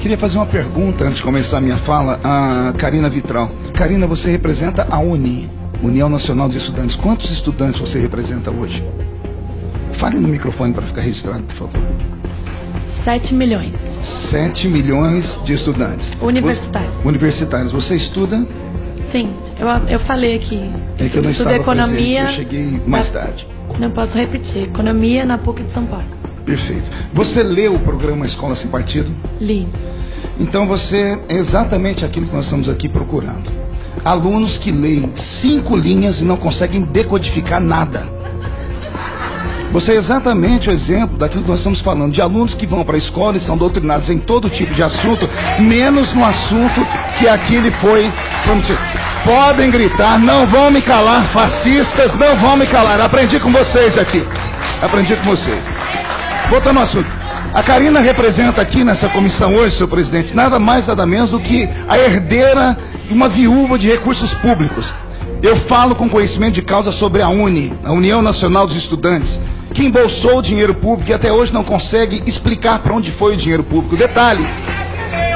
queria fazer uma pergunta antes de começar a minha fala a Karina Vitral. Karina, você representa a UNI, União Nacional dos Estudantes. Quantos estudantes você representa hoje? Fale no microfone para ficar registrado, por favor. 7 milhões. 7 milhões de estudantes. Universitários. Universitários. Você estuda? Sim, eu falei aqui. É que eu não estava economia. Presente, eu cheguei mais tarde. Não posso repetir. Economia na PUC de São Paulo. Perfeito. Você leu o programa Escola Sem Partido? Li. Então você é exatamente aquilo que nós estamos aqui procurando. Alunos que leem 5 linhas e não conseguem decodificar nada. Você é exatamente o exemplo daquilo que nós estamos falando, de alunos que vão para a escola e são doutrinados em todo tipo de assunto, menos no assunto que aqui lhe foi prometido. Podem gritar, não vão me calar, fascistas, não vão me calar. Aprendi com vocês aqui. Aprendi com vocês. Voltando ao assunto. A Karina representa aqui nessa comissão hoje, senhor presidente, nada mais, nada menos do que a herdeira de uma viúva de recursos públicos. Eu falo com conhecimento de causa sobre a UNI, a União Nacional dos Estudantes, que embolsou o dinheiro público e até hoje não consegue explicar para onde foi o dinheiro público. Detalhe,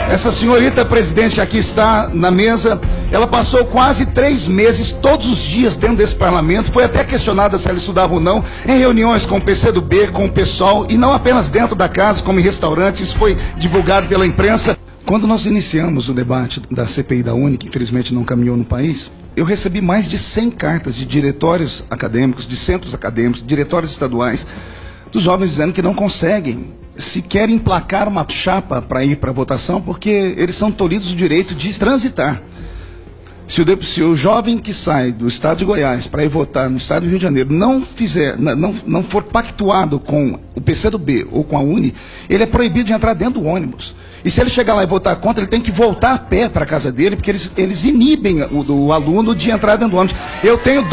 essa senhorita presidente que aqui está na mesa, ela passou quase 3 meses, todos os dias dentro desse parlamento, foi até questionada se ela estudava ou não, em reuniões com o PCdoB, com o PSOL, e não apenas dentro da casa, como em restaurantes, isso foi divulgado pela imprensa. Quando nós iniciamos o debate da CPI da UNI, que infelizmente não caminhou no país, eu recebi mais de 100 cartas de diretórios acadêmicos, de centros acadêmicos, diretórios estaduais, dos jovens dizendo que não conseguem sequer emplacar uma chapa para ir para a votação, porque eles são tolhidos do direito de transitar. Se o jovem que sai do estado de Goiás para ir votar no estado do Rio de Janeiro não for pactuado com o PCdoB ou com a UNI, ele é proibido de entrar dentro do ônibus. E se ele chegar lá e votar contra, ele tem que voltar a pé para a casa dele, porque eles inibem o aluno de entrar dentro do ônibus. Eu tenho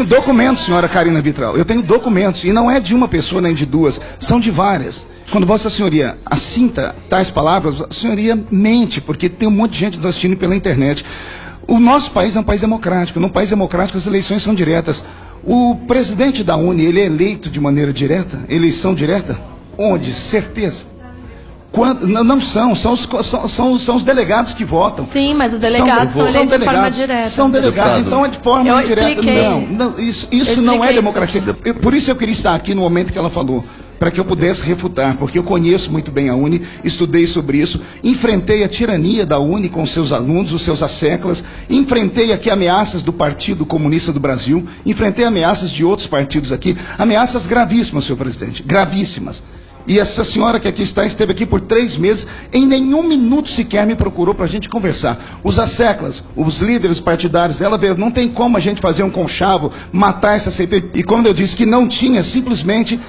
documentos, senhora Karina Vitral, eu tenho documentos, e não é de uma pessoa nem de duas, são de várias. Quando Vossa Senhoria assinta tais palavras, a senhoria mente, porque tem um monte de gente nos assistindo pela internet. O nosso país é um país democrático, num país democrático as eleições são diretas. O presidente da UNI, ele é eleito de maneira direta, eleição direta? Onde? Certeza. Quando, não são os delegados que votam. Sim, mas os delegados são eleitos de forma direta. São delegados, então é de forma indireta. Não, isso não é democracia. Por isso eu queria estar aqui no momento que ela falou, para que eu pudesse refutar, porque eu conheço muito bem a UNI, estudei sobre isso, enfrentei a tirania da UNI com os seus alunos, os seus asseclas, enfrentei aqui ameaças do Partido Comunista do Brasil, enfrentei ameaças de outros partidos aqui, ameaças gravíssimas, senhor presidente, gravíssimas. E essa senhora que aqui está, esteve aqui por 3 meses, em nenhum minuto sequer me procurou para a gente conversar. Os asseclas, os líderes partidários, ela veio, não tem como a gente fazer um conchavo, matar essa CPI. E quando eu disse que não tinha, simplesmente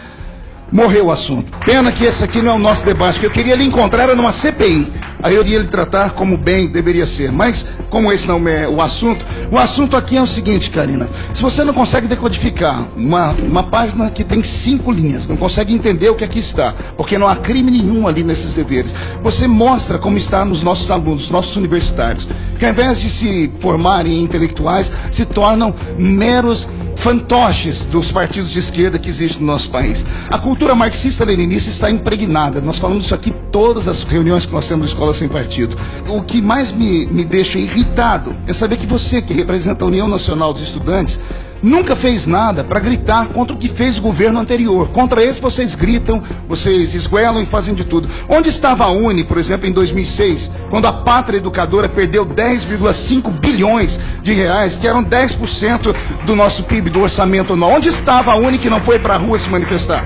morreu o assunto. Pena que esse aqui não é o nosso debate, que eu queria lhe encontrar era numa CPI. Aí eu iria lhe tratar como bem deveria ser. Mas, como esse não é o assunto aqui é o seguinte, Karina. Se você não consegue decodificar uma página que tem 5 linhas, não consegue entender o que aqui está, porque não há crime nenhum ali nesses deveres, você mostra como está nos nossos alunos, nossos universitários, que ao invés de se formarem em intelectuais, se tornam meros fantoches dos partidos de esquerda que existem no nosso país. A cultura marxista-leninista está impregnada. Nós falamos isso aqui em todas as reuniões que nós temos na Escola Sem Partido. O que mais me deixa irritado é saber que você, que representa a União Nacional dos Estudantes, nunca fez nada para gritar contra o que fez o governo anterior. Contra esse vocês gritam, vocês esguelam e fazem de tudo. Onde estava a UNI, por exemplo, em 2006, quando a Pátria Educadora perdeu 10,5 bilhões de reais, que eram 10% do nosso PIB, do orçamento anual? Onde estava a UNI que não foi para a rua se manifestar?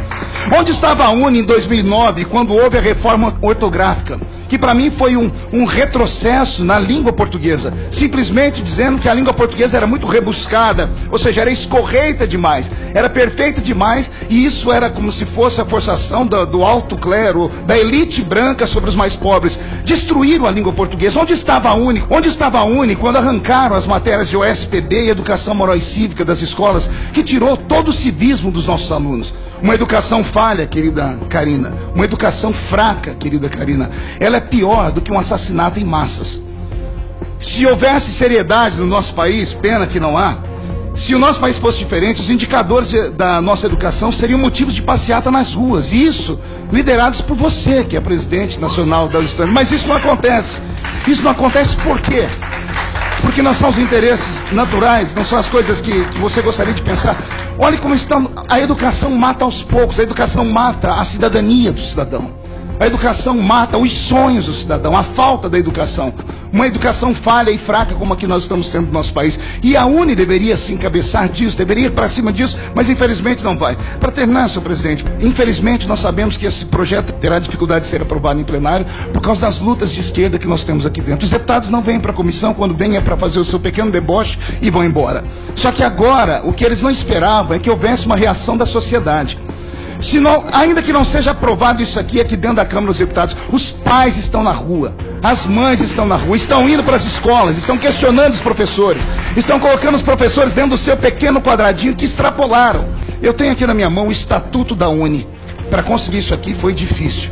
Onde estava a UNI em 2009, quando houve a reforma ortográfica, que para mim foi um retrocesso na língua portuguesa, simplesmente dizendo que a língua portuguesa era muito rebuscada, ou seja, era escorreita demais, era perfeita demais, e isso era como se fosse a forçação do alto clero, da elite branca sobre os mais pobres. Destruíram a língua portuguesa. Onde estava a UNI? Onde estava a UNI quando arrancaram as matérias de OSPB e Educação Moral e Cívica das escolas, que tirou todo o civismo dos nossos alunos? Uma educação falha, querida Karina, uma educação fraca, querida Karina, ela é pior do que um assassinato em massas. Se houvesse seriedade no nosso país, pena que não há, Se o nosso país fosse diferente, os indicadores da nossa educação seriam motivos de passeata nas ruas. E isso, liderados por você, que é presidente nacional da USTAN. Mas isso não acontece. Isso não acontece por quê? Porque não são os interesses naturais, não são as coisas que você gostaria de pensar. Olha como estão. A educação mata aos poucos, a educação mata a cidadania do cidadão. A educação mata os sonhos do cidadão, a falta da educação. Uma educação falha e fraca como a que nós estamos tendo no nosso país. E a UNE deveria se encabeçar disso, deveria ir para cima disso, mas infelizmente não vai. Para terminar, senhor presidente, infelizmente nós sabemos que esse projeto terá dificuldade de ser aprovado em plenário por causa das lutas de esquerda que nós temos aqui dentro. Os deputados não vêm para a comissão, quando vêm é para fazer o seu pequeno deboche e vão embora. Só que agora, o que eles não esperavam é que houvesse uma reação da sociedade. Se não, ainda que não seja aprovado isso aqui dentro da Câmara dos Deputados, os pais estão na rua, as mães estão na rua, estão indo para as escolas, estão questionando os professores, estão colocando os professores dentro do seu pequeno quadradinho que extrapolaram. Eu tenho aqui na minha mão o Estatuto da UNE. Para conseguir isso aqui foi difícil.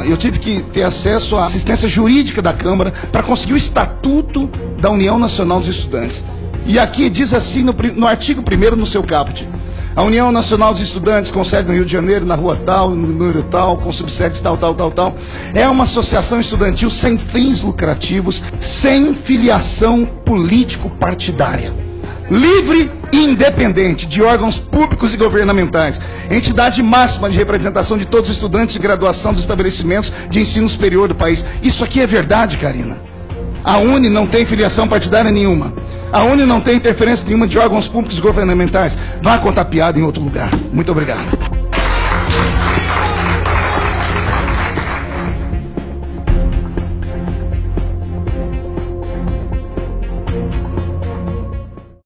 Eu tive que ter acesso à assistência jurídica da Câmara para conseguir o Estatuto da União Nacional dos Estudantes. E aqui diz assim no artigo 1º, no seu caput: a União Nacional dos Estudantes, com sede no Rio de Janeiro, na rua tal, no número tal, com subsedes tal, é uma associação estudantil sem fins lucrativos, sem filiação político-partidária, livre e independente de órgãos públicos e governamentais, entidade máxima de representação de todos os estudantes de graduação dos estabelecimentos de ensino superior do país. Isso aqui é verdade, Karina. A UNE não tem filiação partidária nenhuma. A UNE não tem interferência nenhuma de órgãos públicos governamentais. Vá contar piada em outro lugar. Muito obrigado.